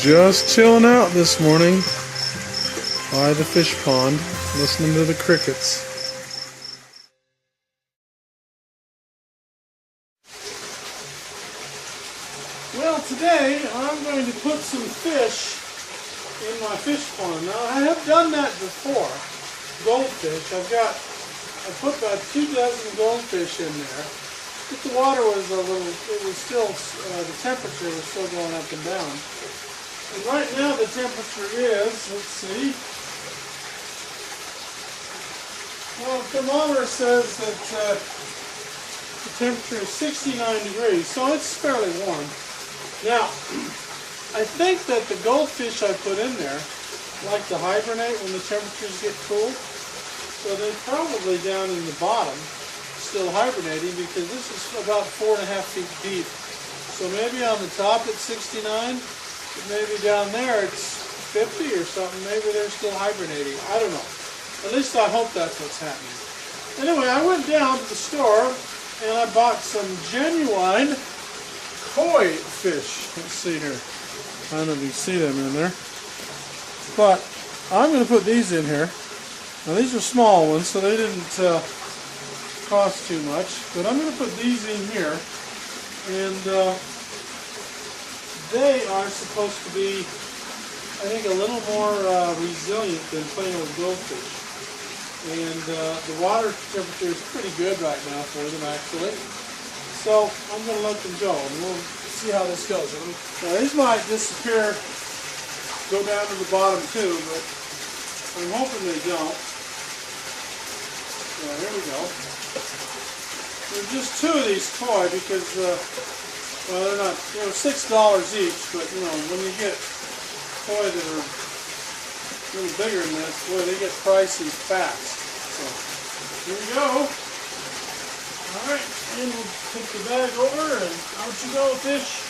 Just chilling out this morning by the fish pond, listening to the crickets. Well, today I'm going to put some fish in my fish pond. Now, I have done that before, goldfish. I put about 2 dozen goldfish in there. But the water was the temperature was still going up and down. And right now the temperature is, let's see, well, the thermometer says that the temperature is 69 degrees, so it's fairly warm. Now, I think that the goldfish I put in there like to hibernate when the temperatures get cool, so they're probably down in the bottom still hibernating, because this is about 4.5 feet deep. So maybe on the top it's 69, but maybe down there it's 50 or something. Maybe they're still hibernating. I don't know. At least I hope that's what's happening. Anyway, I went down to the store and I bought some genuine koi fish. Let's see here. I don't know if you can see them in there. But I'm going to put these in here. Now these are small ones, so they didn't cost too much. But I'm going to put these in here. And they are supposed to be, I think, a little more resilient than plain old goldfish. And the water temperature is pretty good right now for them, actually. So I'm going to let them go, and we'll see how this goes. Now these might disappear, go down to the bottom too, but I'm hoping they don't. Yeah, here we go. There's just 2 of these koi because, well, they're not, $6 each, but, when you get koi that are a little bigger than this, boy, they get pricey fast. So, here we go. Alright, and we'll take the bag over, and out you go, fish.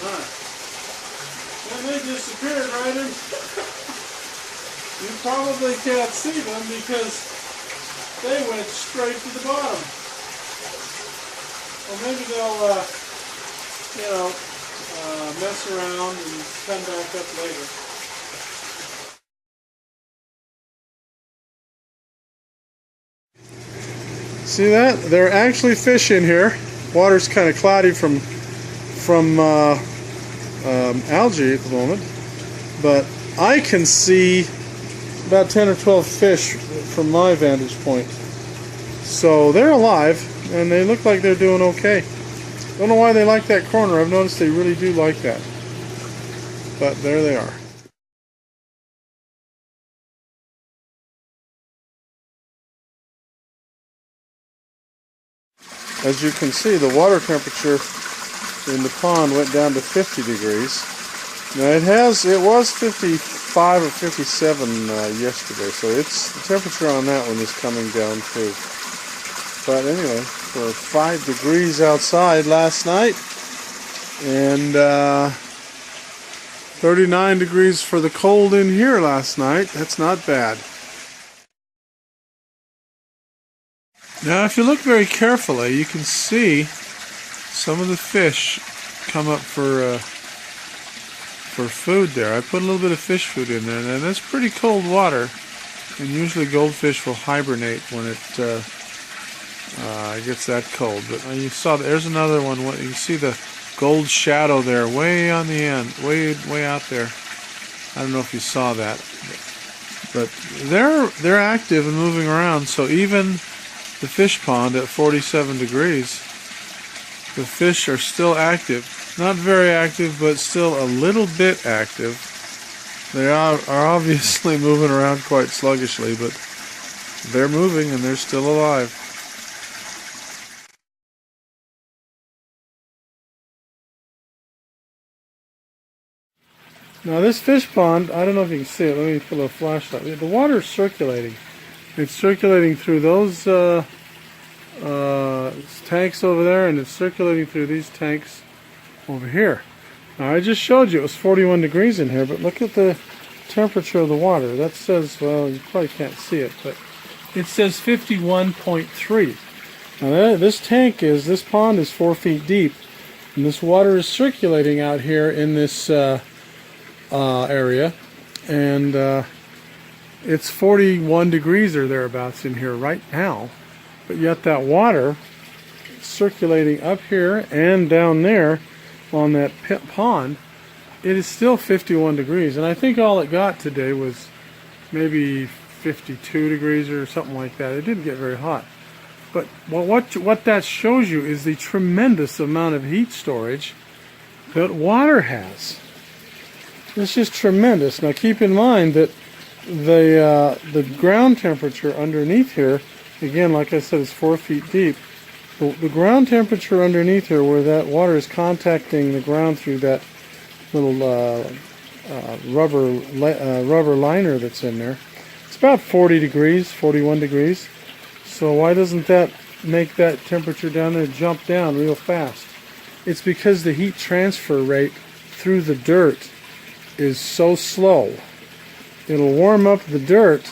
Alright. And they disappeared right in. You probably can't see them because they went straight to the bottom. Or maybe they'll, mess around and come back up later. See that? There are actually fish in here. Water's kind of cloudy from algae at the moment, but I can see about 10 or 12 fish from my vantage point. So they're alive, and they look like they're doing okay. Don't know why they like that corner. I've noticed they really do like that. But there they are. As you can see, the water temperature in the pond went down to 50 degrees. Now it was 55 or 57 yesterday, so the temperature on that one is coming down too. But anyway, for 5 degrees outside last night, and 39 degrees for the cold in here last night. That's not bad. Now, if you look very carefully, you can see some of the fish come up for food there. I put a little bit of fish food in there, and that's pretty cold water. And usually goldfish will hibernate when it gets that cold. But you saw there's another one. You can see the gold shadow there, way on the end, way out there. I don't know if you saw that, but they're active and moving around. So even the fish pond at 47 degrees, the fish are still active. Not very active, but still a little bit active. They are obviously moving around quite sluggishly, but they're moving and they're still alive. Now this fish pond, I don't know if you can see it. Let me put a flashlight. The water is circulating. It's circulating through those tanks over there, and it's circulating through these tanks over here. Now I just showed you it was 41 degrees in here, but look at the temperature of the water. That says, well, you probably can't see it, but it says 51.3. Now this pond is 4 feet deep, and this water is circulating out here in this area, and it's 41 degrees or thereabouts in here right now, but yet that water circulating up here and down there on that pond, it is still 51 degrees, and I think all it got today was maybe 52 degrees or something like that. It didn't get very hot. But what that shows you is the tremendous amount of heat storage that water has. It's just tremendous. Now keep in mind that the ground temperature underneath here, again, like I said, is 4 feet deep. The ground temperature underneath here, where that water is contacting the ground through that little rubber liner that's in there, it's about 40 degrees, 41 degrees. So why doesn't that make that temperature down there jump down real fast? It's because the heat transfer rate through the dirt is so slow. It'll warm up the dirt,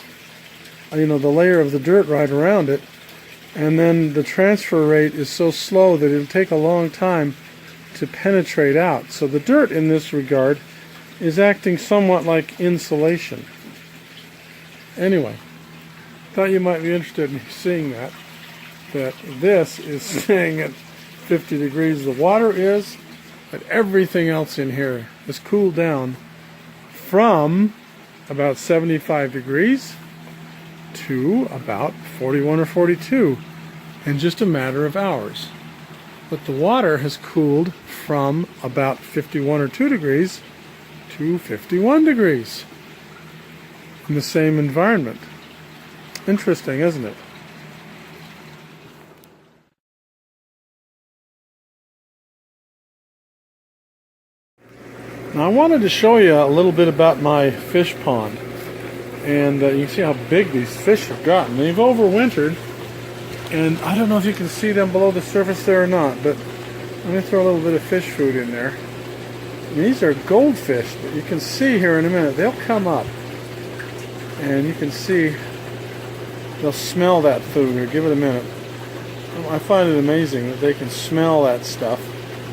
the layer of the dirt right around it, and then the transfer rate is so slow that it'll take a long time to penetrate out. So the dirt in this regard is acting somewhat like insulation. Anyway, thought you might be interested in seeing that this is staying at 50 degrees. The water is, but everything else in here is cooled down from about 75 degrees to about 41 or 42 in just a matter of hours. But the water has cooled from about 51 or 2 degrees to 51 degrees in the same environment. Interesting, isn't it? Now I wanted to show you a little bit about my fish pond, and you can see how big these fish have gotten. They've overwintered, and I don't know if you can see them below the surface there or not, but let me throw a little bit of fish food in there. And these are goldfish, but you can see here in a minute, they'll come up, and you can see they'll smell that food. Here, give it a minute. I find it amazing that they can smell that stuff.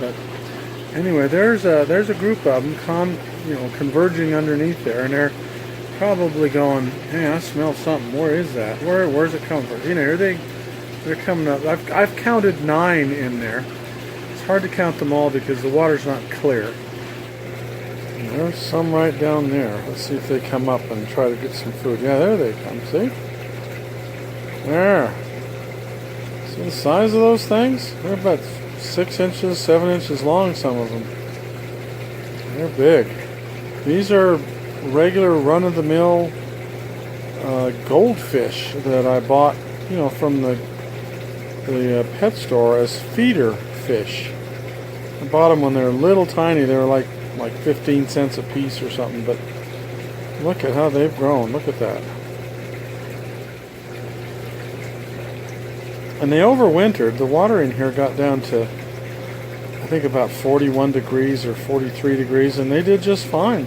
But anyway, there's a group of them converging underneath there, and they're probably going, hey, I smell something. Where is that? Where's it coming from? Here they're coming up. I've counted 9 in there. It's hard to count them all because the water's not clear. And there's some right down there. Let's see if they come up and try to get some food. Yeah, there they come. See? There. See the size of those things? They're about 6 inches, 7 inches long, some of them. They're big. These are regular run-of-the-mill goldfish that I bought, from the pet store as feeder fish. I bought them when they were little tiny. They were like 15 cents a piece or something, but look at how they've grown. Look at that. And they overwintered. The water in here got down to, I think, about 41 degrees or 43 degrees, and they did just fine.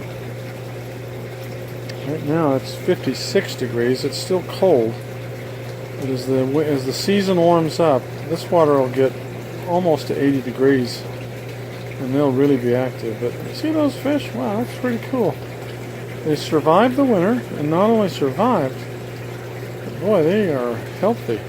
Right now it's 56 degrees. It's still cold. But as the season warms up, this water will get almost to 80 degrees, and they'll really be active. But you see those fish? Wow, that's pretty cool. They survived the winter, and not only survived, but boy, they are healthy.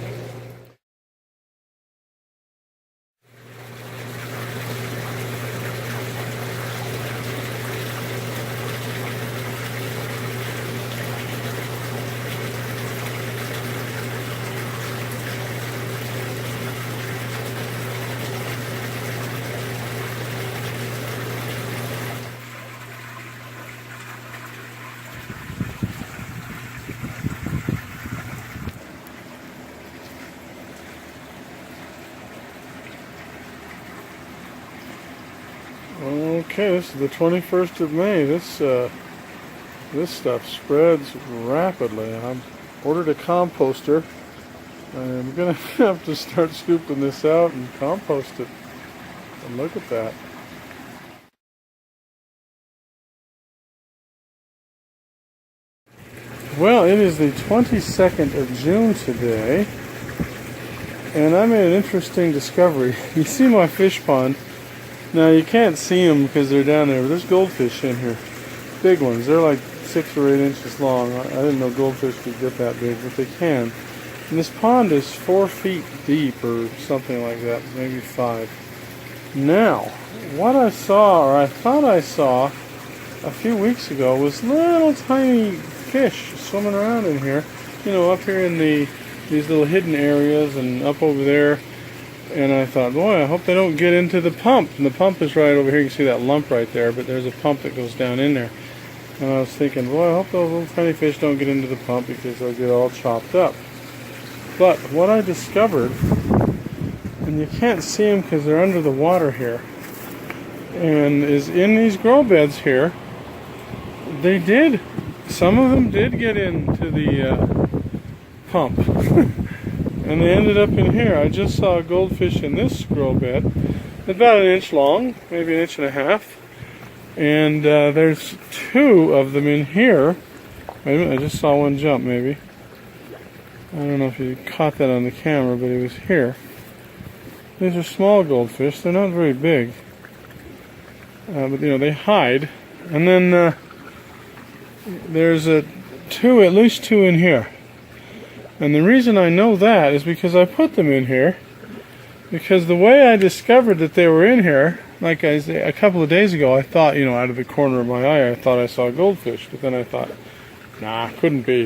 Okay, this is the 21st of May. This stuff spreads rapidly. I've ordered a composter. I'm going to have to start scooping this out and compost it. And look at that. Well, it is the 22nd of June today, and I made an interesting discovery. You see my fish pond. Now, you can't see them because they're down there, but there's goldfish in here. big ones. They're like 6 or 8 inches long. I didn't know goldfish could get that big, but they can. And this pond is 4 feet deep or something like that, maybe 5. Now, what I saw, or I thought I saw a few weeks ago, was little tiny fish swimming around in here. You know, up here in these little hidden areas and up over there. And I thought, boy, I hope they don't get into the pump. And the pump is right over here. You can see that lump right there, but there's a pump that goes down in there. And I was thinking, boy, I hope those little tiny fish don't get into the pump because they'll get all chopped up. But what I discovered, and you can't see them because they're under the water here, and is in these grow beds here, some of them did get into the pump. And they ended up in here. I just saw a goldfish in this grow bed, about 1 inch long, maybe 1.5 inches. And there's 2 of them in here. Wait a minute, I just saw one jump maybe. I don't know if you caught that on the camera, but it was here. These are small goldfish. They're not very big. But you know, they hide. And then there's at least two in here. And the reason I know that is because I put them in here. Because the way I discovered that they were in here, like I said, a couple of days ago, I thought, you know, out of the corner of my eye, I thought I saw goldfish. But then I thought, nah, couldn't be.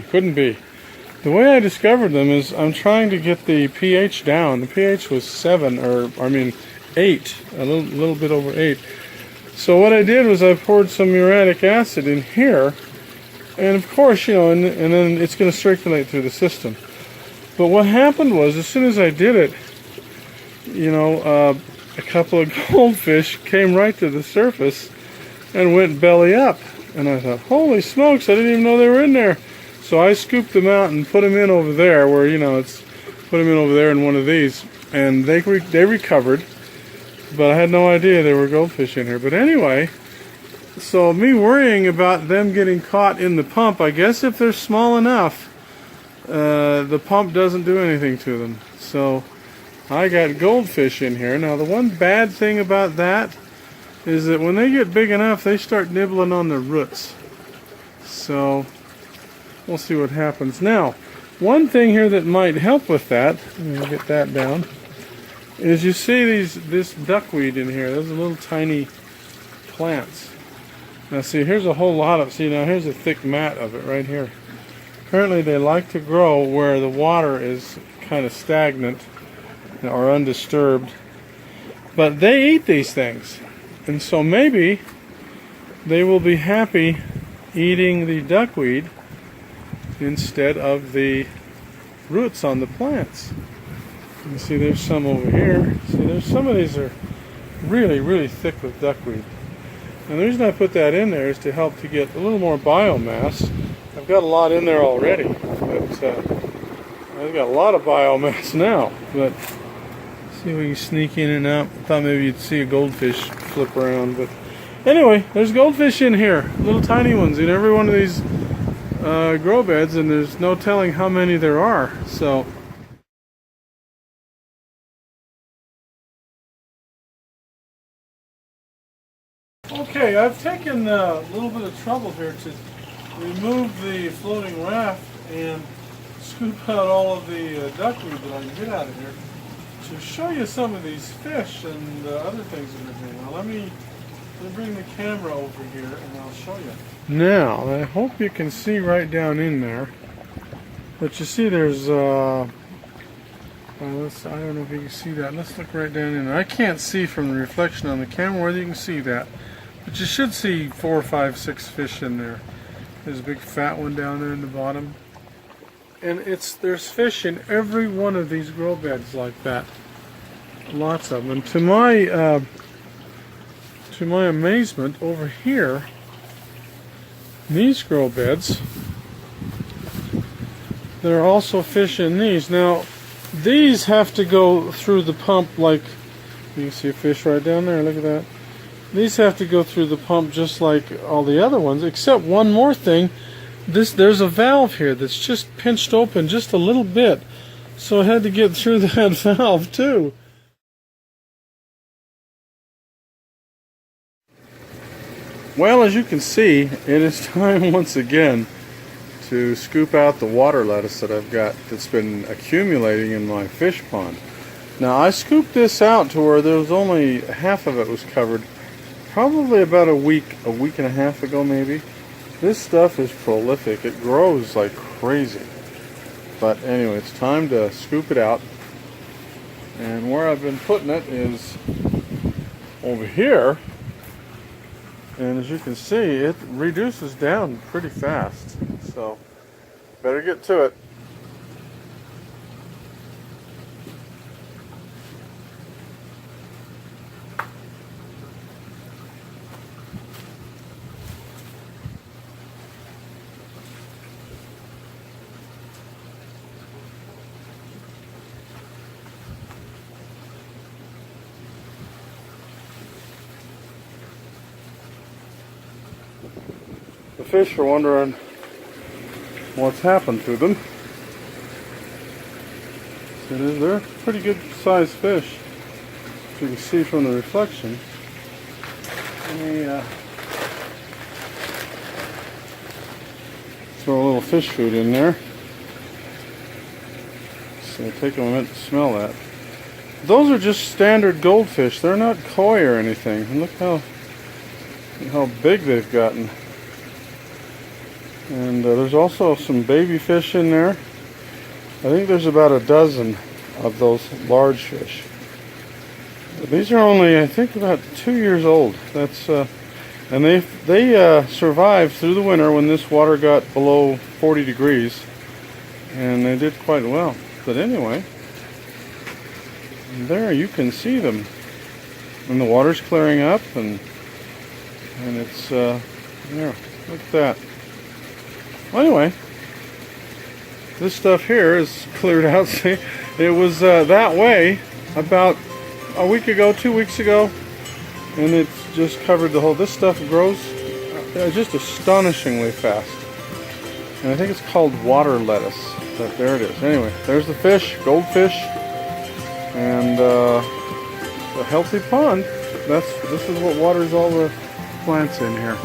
The way I discovered them is I'm trying to get the pH down. The pH was 7, or 8, a little bit over 8. So what I did was I poured some muriatic acid in here. And of course, you know, and then it's going to circulate through the system. But what happened was, as soon as I did it, you know, a couple of goldfish came right to the surface and went belly up. And I thought, holy smokes, I didn't even know they were in there. So I scooped them out and put them in over there, where, you know, put them in over there in one of these. And they recovered, but I had no idea there were goldfish in here. But anyway, so me worrying about them getting caught in the pump, I guess if they're small enough, the pump doesn't do anything to them. So I got goldfish in here. Now the one bad thing about that is that when they get big enough, they start nibbling on the roots. So we'll see what happens. Now, one thing here that might help with that, let me get that down, is you see this duckweed in here. Those are little tiny plants. Now see, here's a whole lot of, see now here's a thick mat of it right here. Apparently they like to grow where the water is kind of stagnant or undisturbed. But they eat these things. And so maybe they will be happy eating the duckweed instead of the roots on the plants. You can see there's some over here. See, there's some of these are really, really thick with duckweed. And the reason I put that in there is to help to get a little more biomass. I've got a lot in there already, but I've got a lot of biomass now. But see if we can sneak in and out. I thought maybe you'd see a goldfish flip around, but anyway, there's goldfish in here, little tiny ones in every one of these grow beds, and there's no telling how many there are. So okay, I've taken a little bit of trouble here to remove the floating raft and scoop out all of the duckweed that I can get out of here to show you some of these fish and other things that are here. Now let me bring the camera over here and I'll show you. Now, I hope you can see right down in there, but you see there's I don't know if you can see that. Let's look right down in there. I can't see from the reflection on the camera whether you can see that. But you should see 4, 5, 6 fish in there. There's a big fat one down there in the bottom. And there's fish in every one of these grow beds like that. Lots of them. And to my amazement, over here, these grow beds, there are also fish in these. Now, these have to go through the pump like, you can see a fish right down there, look at that. These have to go through the pump just like all the other ones, except one more thing. There's a valve here that's just pinched open just a little bit, so I had to get through that valve too. Well, as you can see, it is time once again to scoop out the water lettuce that I've got that's been accumulating in my fish pond. Now, I scooped this out to where there was only half of it was covered, probably about a week and a half ago maybe. This stuff is prolific. It grows like crazy. But anyway, it's time to scoop it out. And where I've been putting it is over here. And as you can see, it reduces down pretty fast. So, better get to it. The fish are wondering what's happened to them. So they're pretty good sized fish, as you can see from the reflection. Let me throw a little fish food in there. So take a minute to smell that. Those are just standard goldfish. They're not koi or anything. And look how big they've gotten. And there's also some baby fish in there. I think there's about a dozen of those large fish. These are only, I think, about 2 years old. That's and they survived through the winter when this water got below 40 degrees, and they did quite well. But anyway, there you can see them, and the water's clearing up, and it's there. Look at that. Well, anyway, this stuff here is cleared out. See, it was that way about a week ago, 2 weeks ago, and it's just covered the whole. This stuff grows just astonishingly fast, and I think it's called water lettuce. But there it is. Anyway, there's the fish, goldfish, and a healthy pond. This is what waters all the plants in here.